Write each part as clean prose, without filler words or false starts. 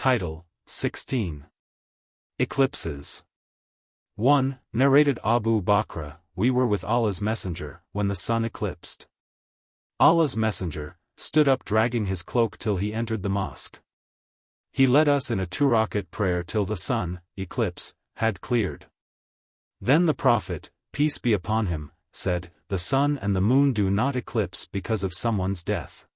Title, 16. Eclipses. 1. Narrated Abu Bakr, we were with Allah's Messenger, when the sun eclipsed. Allah's Messenger stood up dragging his cloak till he entered the mosque. He led us in a 2-rakat prayer till the sun, eclipse, had cleared. Then the Prophet, peace be upon him, said, the sun and the moon do not eclipse because of someone's death.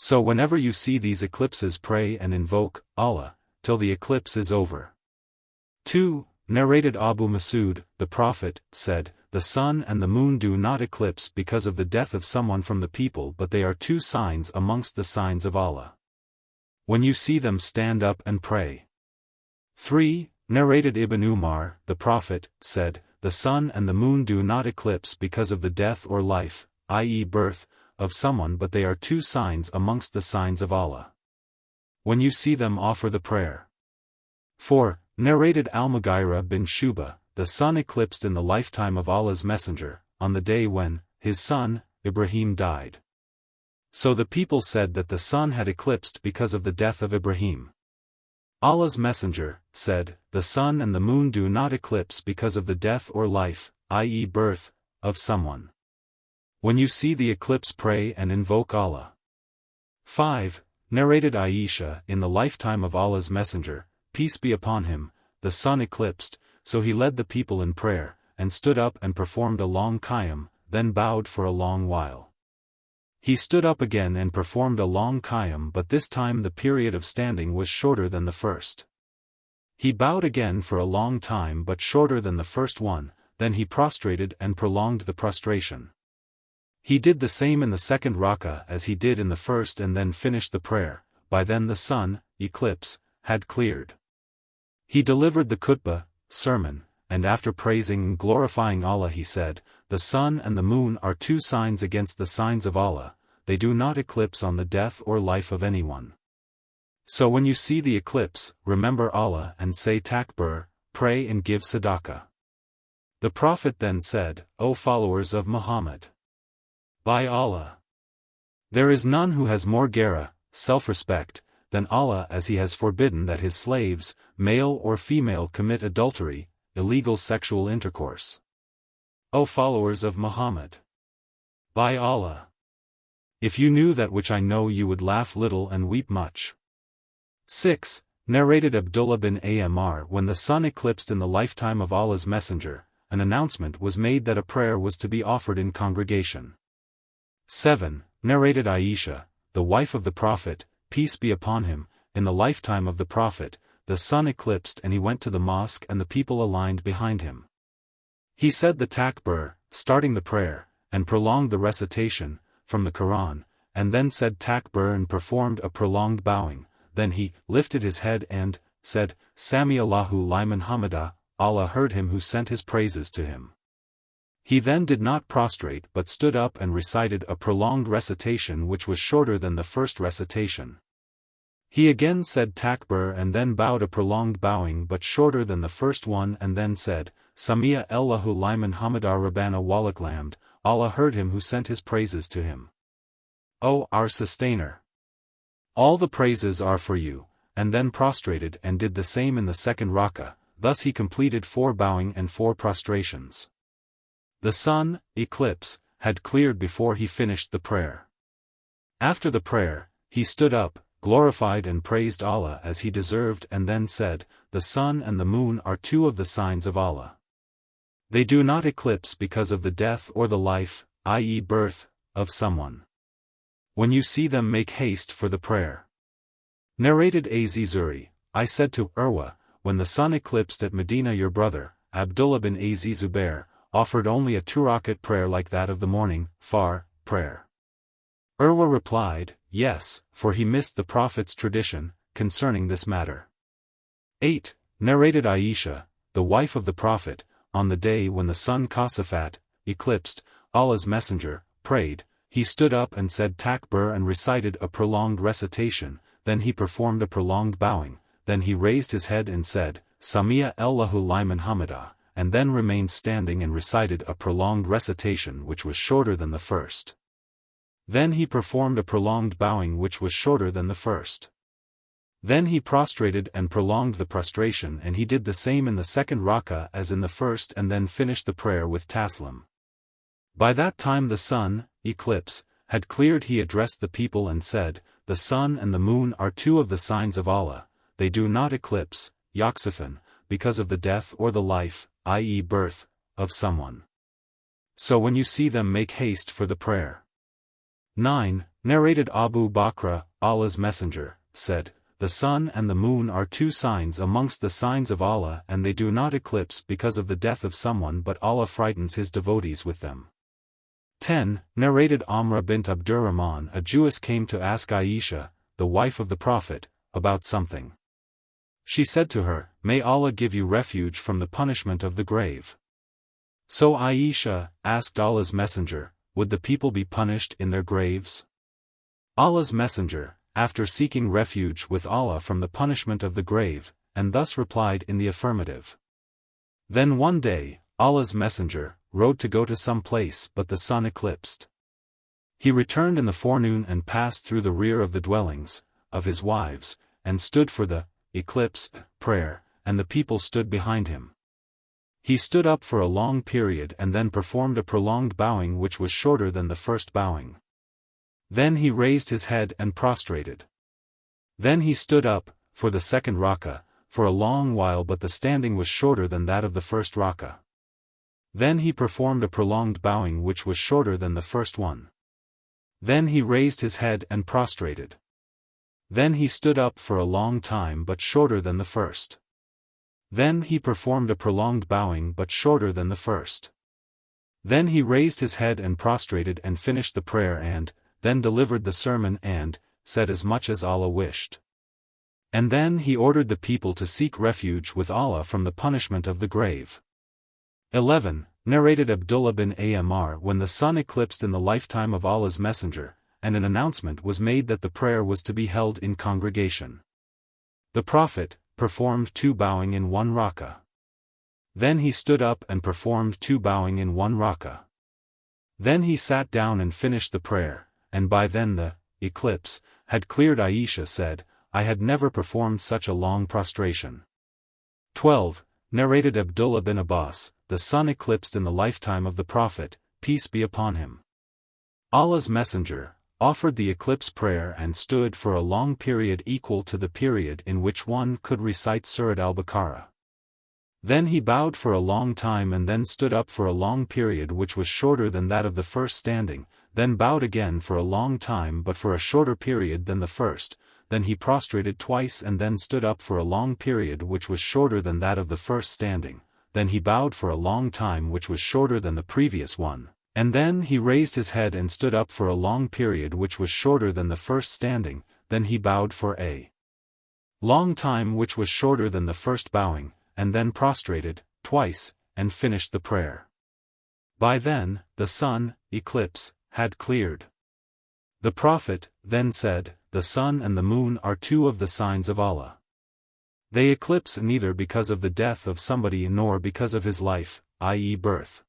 So whenever you see these eclipses pray and invoke Allah, till the eclipse is over. 2. Narrated Abu Masud, the Prophet, said, the sun and the moon do not eclipse because of the death of someone from the people, but they are 2 signs amongst the signs of Allah. When you see them, stand up and pray. 3. Narrated Ibn Umar, the Prophet, said, the sun and the moon do not eclipse because of the death or life, i.e. birth, of someone, but they are 2 signs amongst the signs of Allah. When you see them, offer the prayer. 4. Narrated Al-Mughira bin Shuba, the sun eclipsed in the lifetime of Allah's Messenger, on the day when his son, Ibrahim, died. So the people said that the sun had eclipsed because of the death of Ibrahim. Allah's Messenger said, the sun and the moon do not eclipse because of the death or life, i.e. birth, of someone. When you see the eclipse, pray and invoke Allah. 5. Narrated Aisha, in the lifetime of Allah's Messenger, peace be upon him, the sun eclipsed, so he led the people in prayer, and stood up and performed a long qiyam, then bowed for a long while. He stood up again and performed a long qiyam, but this time the period of standing was shorter than the first. He bowed again for a long time but shorter than the first one, then he prostrated and prolonged the prostration. He did the same in the second rak'ah as he did in the first and then finished the prayer. By then the sun, eclipse, had cleared. He delivered the khutbah, sermon, and after praising and glorifying Allah he said, the sun and the moon are 2 signs against the signs of Allah, they do not eclipse on the death or life of anyone. So when you see the eclipse, remember Allah and say takbir, pray and give sadaqah. The Prophet then said, O followers of Muhammad! By Allah! There is none who has more ghera, self-respect, than Allah, as he has forbidden that his slaves, male or female, commit adultery, illegal sexual intercourse. O followers of Muhammad! By Allah! If you knew that which I know, you would laugh little and weep much. 6. Narrated Abdullah bin Amr, when the sun eclipsed in the lifetime of Allah's Messenger, an announcement was made that a prayer was to be offered in congregation. 7. Narrated Aisha, the wife of the Prophet, peace be upon him, in the lifetime of the Prophet, the sun eclipsed and he went to the mosque and the people aligned behind him. He said the takbir, starting the prayer, and prolonged the recitation, from the Quran, and then said takbir and performed a prolonged bowing, then he lifted his head and said, Sami Allahu liman hamida, Allah heard him who sent his praises to him. He then did not prostrate but stood up and recited a prolonged recitation which was shorter than the first recitation. He again said takbir and then bowed a prolonged bowing but shorter than the first one, and then said, Sami'a Allahu liman hamida rabbana walaklamd, Allah heard him who sent his praises to him. O our Sustainer! All the praises are for you, and then prostrated and did the same in the second rak'ah, thus he completed 4 bowing and 4 prostrations. The sun, eclipse, had cleared before he finished the prayer. After the prayer, he stood up, glorified and praised Allah as he deserved, and then said, the sun and the moon are 2 of the signs of Allah. They do not eclipse because of the death or the life, i.e. birth, of someone. When you see them, make haste for the prayer. Narrated Az-Zuri, I said to Urwa, when the sun eclipsed at Medina, your brother, Abdullah bin Az-Zubair, offered only a 2-rakat prayer like that of the morning, far, prayer. Urwa replied, yes, for he missed the Prophet's tradition, concerning this matter. 8. Narrated Aisha, the wife of the Prophet, on the day when the sun Kasafat, eclipsed, Allah's Messenger, prayed, he stood up and said takbir and recited a prolonged recitation, then he performed a prolonged bowing, then he raised his head and said, Sami'a Allahu liman hamida, and then remained standing and recited a prolonged recitation which was shorter than the first. Then he performed a prolonged bowing which was shorter than the first. Then he prostrated and prolonged the prostration, and he did the same in the second rakah as in the first, and then finished the prayer with taslim. By that time the sun, eclipse, had cleared. He addressed the people and said, "The sun and the moon are two of the signs of Allah, they do not eclipse, Yoxifan, because of the death or the life, i.e. birth, of someone. So when you see them, make haste for the prayer." 9. Narrated Abu Bakr, Allah's Messenger, said, "The sun and the moon are two signs amongst the signs of Allah, and they do not eclipse because of the death of someone, but Allah frightens His devotees with them." 10. Narrated Amra bint Abdurrahman, a Jewess came to ask Aisha, the wife of the Prophet, about something. She said to her, "May Allah give you refuge from the punishment of the grave." So Aisha asked Allah's Messenger, "Would the people be punished in their graves?" Allah's Messenger, after seeking refuge with Allah from the punishment of the grave, and thus replied in the affirmative. Then one day, Allah's Messenger rode to go to some place, but the sun eclipsed. He returned in the forenoon and passed through the rear of the dwellings of his wives, and stood for the eclipse prayer, and the people stood behind him. He stood up for a long period and then performed a prolonged bowing which was shorter than the first bowing. Then he raised his head and prostrated. Then he stood up, for the second rakah, for a long while, but the standing was shorter than that of the first rakah. Then he performed a prolonged bowing which was shorter than the first one. Then he raised his head and prostrated. Then he stood up for a long time but shorter than the first. Then he performed a prolonged bowing but shorter than the first. Then he raised his head and prostrated and finished the prayer, and then delivered the sermon and said as much as Allah wished. And then he ordered the people to seek refuge with Allah from the punishment of the grave. 11. Narrated Abdullah bin Amr, when the sun eclipsed in the lifetime of Allah's Messenger, and an announcement was made that the prayer was to be held in congregation. The Prophet performed two bowing in one rakah. Then he stood up and performed two bowing in one rakah. Then he sat down and finished the prayer, and by then the eclipse had cleared. Aisha said, "I had never performed such a long prostration." 12. Narrated Abdullah bin Abbas, the sun eclipsed in the lifetime of the Prophet, peace be upon him. Allah's Messenger offered the eclipse prayer and stood for a long period equal to the period in which one could recite Surat al-Baqarah. Then he bowed for a long time and then stood up for a long period which was shorter than that of the first standing, then bowed again for a long time but for a shorter period than the first, then he prostrated twice and then stood up for a long period which was shorter than that of the first standing, then he bowed for a long time which was shorter than the previous one, and then he raised his head and stood up for a long period which was shorter than the first standing, then he bowed for a long time which was shorter than the first bowing, and then prostrated twice, and finished the prayer. By then, the sun, eclipse, had cleared. The Prophet then said, "The sun and the moon are two of the signs of Allah. They eclipse neither because of the death of somebody nor because of his life, i.e. birth.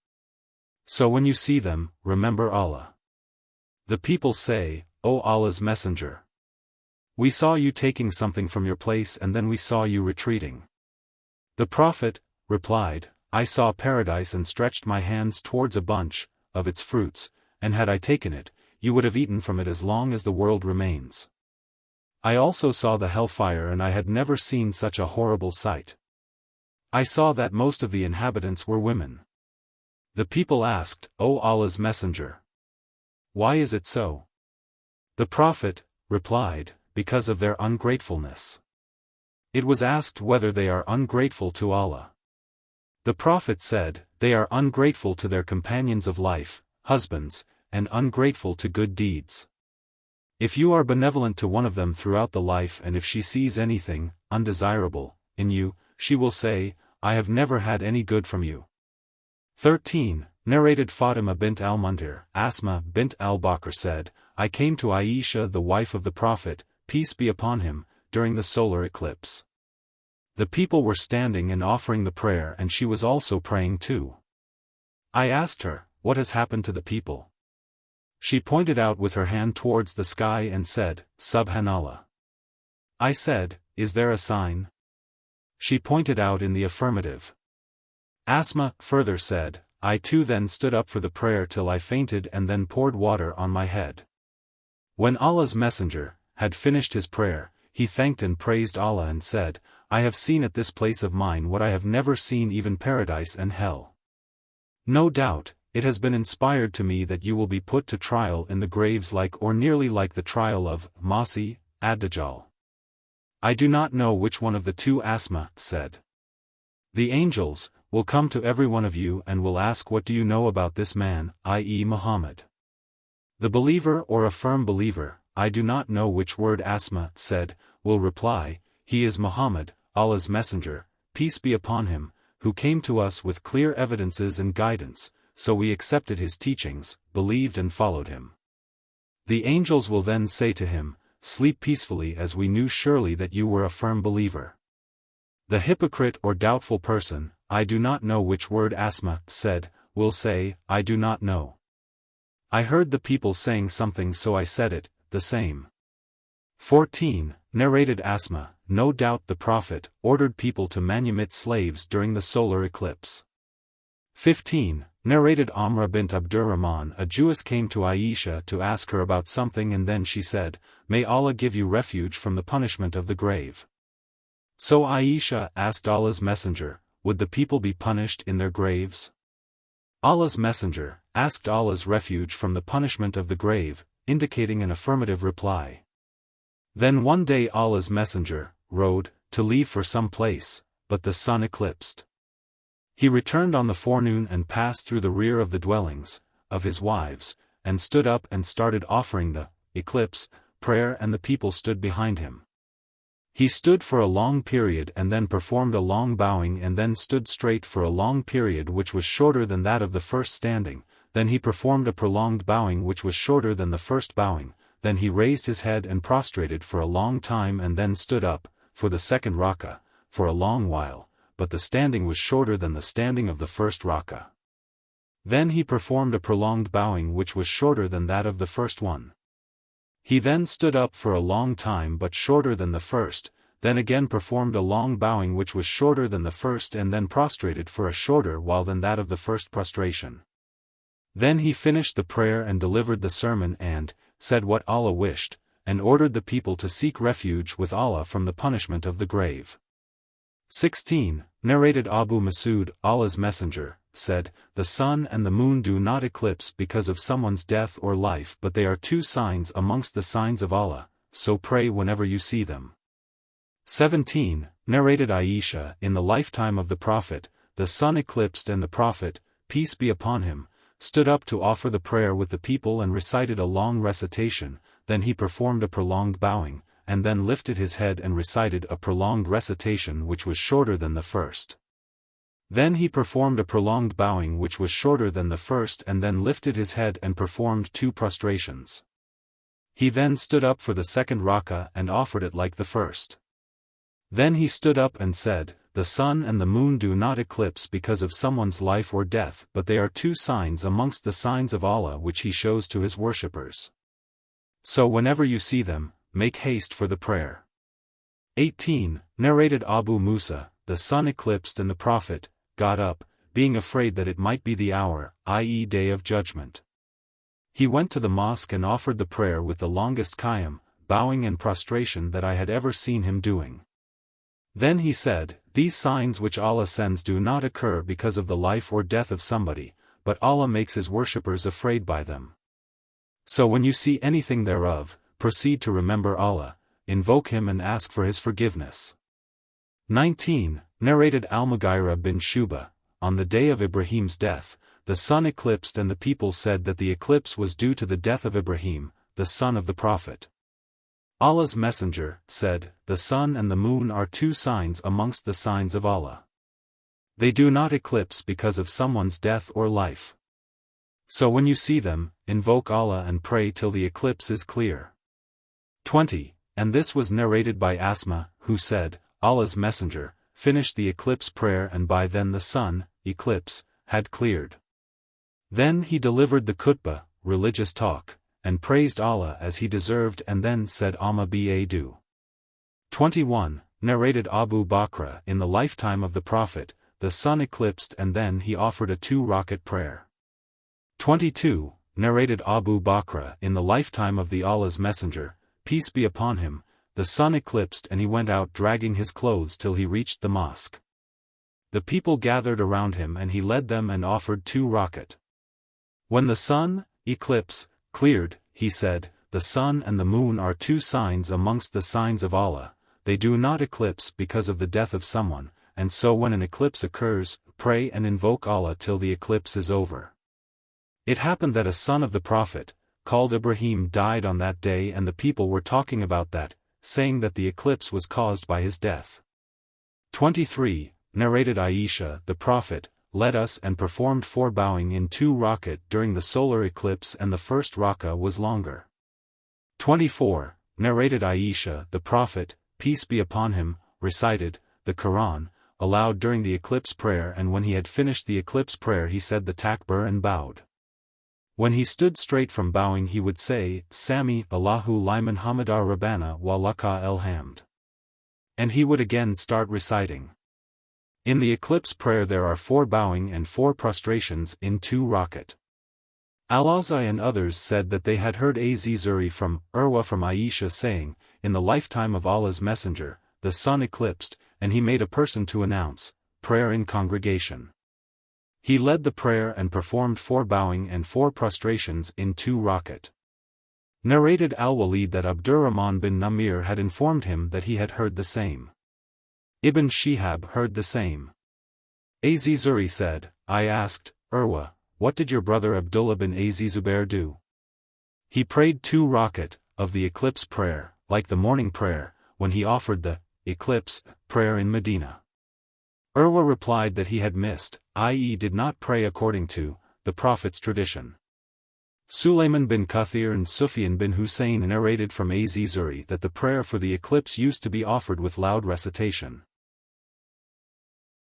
So when you see them, remember Allah." The people say, "O Allah's Messenger, we saw you taking something from your place and then we saw you retreating." The Prophet replied, "I saw paradise and stretched my hands towards a bunch of its fruits, and had I taken it, you would have eaten from it as long as the world remains. I also saw the hellfire and I had never seen such a horrible sight. I saw that most of the inhabitants were women." The people asked, "O Allah's Messenger, why is it so?" The Prophet replied, "Because of their ungratefulness." It was asked whether they are ungrateful to Allah. The Prophet said, "They are ungrateful to their companions of life, husbands, and ungrateful to good deeds. If you are benevolent to one of them throughout the life and if she sees anything undesirable in you, she will say, 'I have never had any good from you.'" 13. Narrated Fatima bint al-Mundir, Asma bint al-Bakr said, "I came to Aisha the wife of the Prophet, peace be upon him, during the solar eclipse. The people were standing and offering the prayer and she was also praying too. I asked her, 'What has happened to the people?' She pointed out with her hand towards the sky and said, 'Subhanallah. I said, "Is there a sign?" She pointed out in the affirmative. Asma further said, "I too then stood up for the prayer till I fainted and then poured water on my head." When Allah's Messenger had finished his prayer, he thanked and praised Allah and said, "I have seen at this place of mine what I have never seen, even paradise and hell. No doubt, it has been inspired to me that you will be put to trial in the graves like or nearly like the trial of Masih ad-Dajjal." I do not know which one of the two. Asma said. The angels will come to every one of you and will ask, "What do you know about this man, i.e. Muhammad?" The believer or a firm believer, "I do not know which word," Asma said, will reply, "He is Muhammad, Allah's messenger, peace be upon him, who came to us with clear evidences and guidance, so we accepted his teachings, believed and followed him." The angels will then say to him, "Sleep peacefully, as we knew surely that you were a firm believer." The hypocrite or doubtful person, "I do not know which word," Asma said, will say, "I do not know. I heard the people saying something so I said it, the same." 14. Narrated Asma, no doubt the Prophet ordered people to manumit slaves during the solar eclipse. 15. Narrated Amra bint Abdurrahman, a Jewess came to Aisha to ask her about something, and then she said, "May Allah give you refuge from the punishment of the grave." So Aisha asked Allah's Messenger, would the people be punished in their graves? Allah's Messenger asked Allah's refuge from the punishment of the grave, indicating an affirmative reply. Then one day Allah's Messenger rode to leave for some place, but the sun eclipsed. He returned on the forenoon and passed through the rear of the dwellings of his wives, and stood up and started offering the eclipse prayer, and the people stood behind him. He stood for a long period and then performed a long bowing, and then stood straight for a long period which was shorter than that of the first standing, then he performed a prolonged bowing which was shorter than the first bowing, then he raised his head and prostrated for a long time and then stood up, for the second rak'ah, for a long while, but the standing was shorter than the standing of the first rak'ah. Then he performed a prolonged bowing which was shorter than that of the first one. He then stood up for a long time but shorter than the first, then again performed a long bowing which was shorter than the first, and then prostrated for a shorter while than that of the first prostration. Then he finished the prayer and delivered the sermon and said what Allah wished, and ordered the people to seek refuge with Allah from the punishment of the grave. 16. Narrated Abu Masud, Allah's Messenger said, "The sun and the moon do not eclipse because of someone's death or life, but they are two signs amongst the signs of Allah, so pray whenever you see them." 17. Narrated Aisha, in the lifetime of the Prophet, the sun eclipsed and the Prophet, peace be upon him, stood up to offer the prayer with the people and recited a long recitation, then he performed a prolonged bowing, and then lifted his head and recited a prolonged recitation which was shorter than the first. Then he performed a prolonged bowing which was shorter than the first, and then lifted his head and performed 2 prostrations. He then stood up for the second rak'ah and offered it like the first. Then he stood up and said, "The sun and the moon do not eclipse because of someone's life or death, but they are 2 signs amongst the signs of Allah which he shows to his worshippers. So whenever you see them, make haste for the prayer." 18. Narrated Abu Musa, the sun eclipsed and the Prophet got up, being afraid that it might be the hour, i.e. day of judgment. He went to the mosque and offered the prayer with the longest qiyam, bowing and prostration that I had ever seen him doing. Then he said, "These signs which Allah sends do not occur because of the life or death of somebody, but Allah makes his worshippers afraid by them. So when you see anything thereof, proceed to remember Allah, invoke him and ask for his forgiveness." 19. Narrated Al-Mughira bin Shuba, on the day of Ibrahim's death, the sun eclipsed and the people said that the eclipse was due to the death of Ibrahim, the son of the Prophet. Allah's Messenger said, "The sun and the moon are 2 signs amongst the signs of Allah. They do not eclipse because of someone's death or life. So when you see them, invoke Allah and pray till the eclipse is clear." 20. And this was narrated by Asma, who said, Allah's Messenger finished the eclipse prayer and by then the sun, eclipse, had cleared. Then he delivered the khutbah, religious talk, and praised Allah as he deserved, and then said Amma Badu. 21. Narrated Abu Bakr. In the lifetime of the Prophet, the sun eclipsed and then he offered a 2-rakat prayer. 22. Narrated Abu Bakr. In the lifetime of the Allah's Messenger, peace be upon him, the sun eclipsed and he went out dragging his clothes till he reached the mosque. The people gathered around him and he led them and offered 2-rakat. When the sun, eclipse, cleared, he said, "The sun and the moon are 2 signs amongst the signs of Allah, they do not eclipse because of the death of someone, and so when an eclipse occurs, pray and invoke Allah till the eclipse is over." It happened that a son of the Prophet, called Ibrahim, died on that day and the people were talking about that, saying that the eclipse was caused by his death. 23. Narrated Aisha. The Prophet led us and performed 4 bowing in 2-rakat during the solar eclipse and the first rakah was longer. 24. Narrated Aisha. The Prophet, peace be upon him, recited the Quran aloud during the eclipse prayer, and when he had finished the eclipse prayer he said the takbir and bowed. When he stood straight from bowing he would say, Sami Allahu liman hamidar Rabbana wa laka el hamd. And he would again start reciting. In the eclipse prayer there are 4 bowing and 4 prostrations in 2-rakat. Al-Awza'i and others said that they had heard Az-Zuri from Urwa from Aisha saying, in the lifetime of Allah's Messenger, the sun eclipsed, and he made a person to announce, prayer in congregation. He led the prayer and performed 4 bowing and 4 prostrations in 2-rakat. Narrated Al-Walid that Abdurrahman bin Namir had informed him that he had heard the same. Ibn Shihab heard the same. Az-Zuri said, I asked, Urwa, what did your brother Abdullah bin Az-Zubair do? He prayed 2-rakat of the eclipse prayer, like the morning prayer, when he offered the eclipse prayer in Medina. Urwa replied that he had missed, i.e. did not pray according to the Prophet's tradition. Sulayman bin Kathir and Sufyan bin Hussein narrated from Az-Zuri that the prayer for the eclipse used to be offered with loud recitation.